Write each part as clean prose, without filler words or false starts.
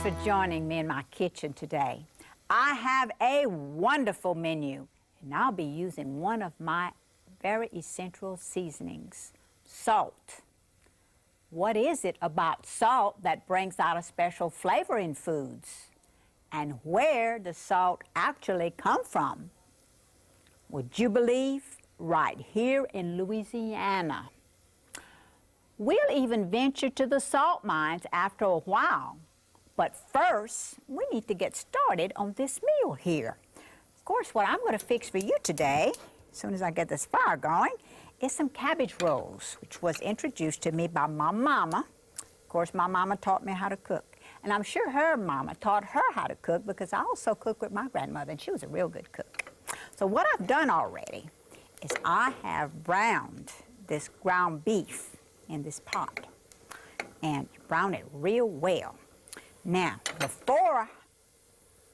for joining me in my kitchen today. I have a wonderful menu, and I'll be using one of my very essential seasonings, salt. What is it about salt that brings out a special flavor in foods? And where does salt actually come from? Would you believe? Right here in Louisiana. We'll even venture to the salt mines after a while. But first, we need to get started on this meal here. Of course, what I'm going to fix for you today, as soon as I get this fire going, is some cabbage rolls, which was introduced to me by my mama. Of course, my mama taught me how to cook. And I'm sure her mama taught her how to cook because I also cooked with my grandmother, and she was a real good cook. So what I've done already is I have browned this ground beef in this pot and brown it real well. Now, before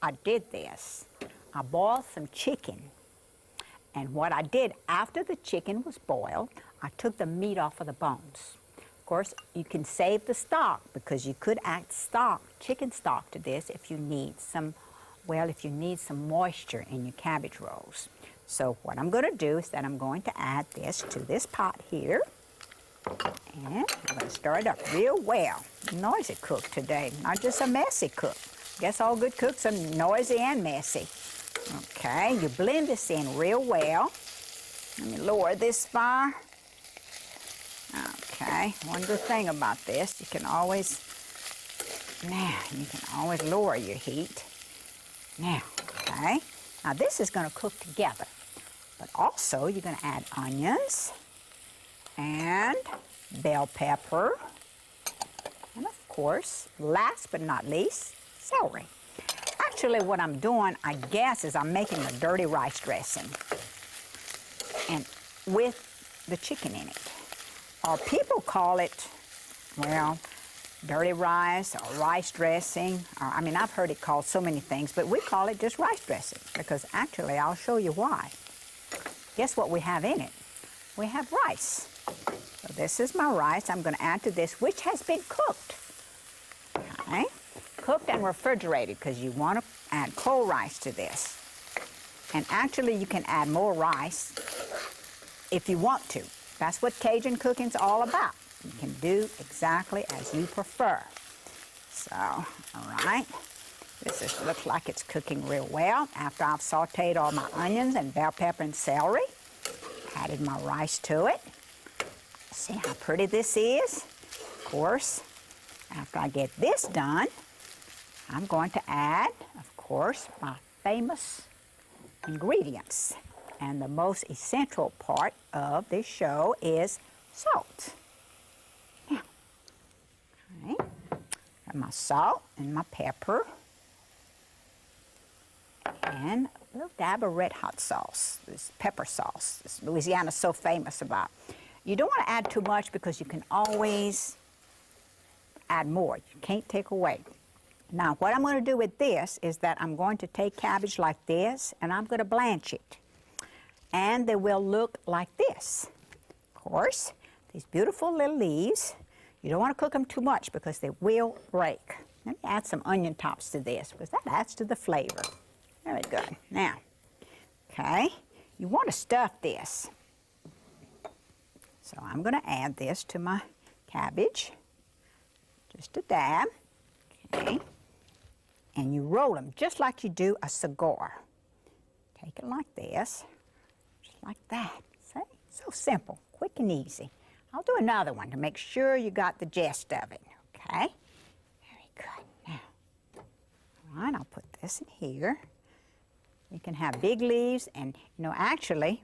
I did this, I boiled some chicken. And what I did after the chicken was boiled, I took the meat off of the bones. Of course, you can save the stock because you could add stock, chicken stock to this if you need some, well, if you need some moisture in your cabbage rolls. So what I'm going to do is that I'm going to add this to this pot here. And I'm going to stir it up real well. Noisy cook today, not just a messy cook. Guess all good cooks are noisy and messy. Okay, you blend this in real well. Let me lower this fire. Okay, one good thing about this, you can always lower your heat. Now, okay, now this is going to cook together. But also, you're going to add onions and bell pepper, and of course, last but not least, celery. Actually, what I'm doing, I guess, is I'm making a dirty rice dressing, and with the chicken in it. Or people call it, well, dirty rice or rice dressing. Or, I mean, I've heard it called so many things, but we call it just rice dressing because actually, I'll show you why. Guess what we have in it? We have rice. So this is my rice I'm going to add to this, which has been cooked. Okay? Cooked and refrigerated because you want to add cold rice to this. And actually, you can add more rice if you want to. That's what Cajun cooking's all about. You can do exactly as you prefer. So, all right. This looks like it's cooking real well. After I've sauteed all my onions and bell pepper and celery, added my rice to it. See how pretty this is? Of course, after I get this done, I'm going to add, of course, my famous ingredients. And the most essential part of this show is salt. Now, okay, got my salt and my pepper. And a little dab of red hot sauce, this pepper sauce, this Louisiana's so famous about. You don't want to add too much because you can always add more. You can't take away. Now, what I'm going to do with this is that I'm going to take cabbage like this, and I'm going to blanch it. And they will look like this. Of course, these beautiful little leaves, you don't want to cook them too much because they will break. Let me add some onion tops to this because that adds to the flavor. Very good. Now, okay, you want to stuff this. So I'm going to add this to my cabbage, just a dab, okay, and you roll them just like you do a cigar. Take it like this, just like that. See? So simple, quick and easy. I'll do another one to make sure you got the gist of it, okay? Very good. Now, all right, I'll put this in here. You can have big leaves, and you know, actually,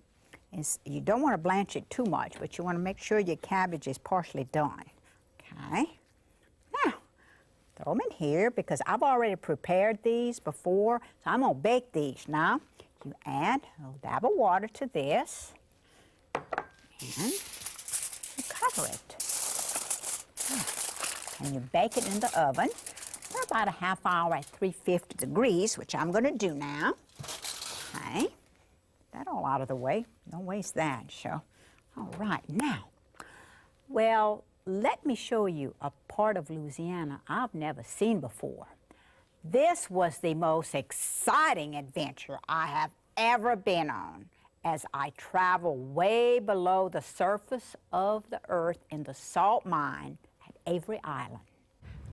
you don't want to blanch it too much, but you want to make sure your cabbage is partially done. Okay. Now, throw them in here because I've already prepared these before, so I'm going to bake these now. You add a little dab of water to this, and you cover it. And you bake it in the oven for about a half hour at 350 degrees, which I'm going to do now. Okay, that all out of the way. Don't waste that, so. All right, now, well, let me show you a part of Louisiana I've never seen before. This was the most exciting adventure I have ever been on as I travel way below the surface of the earth in the salt mine at Avery Island.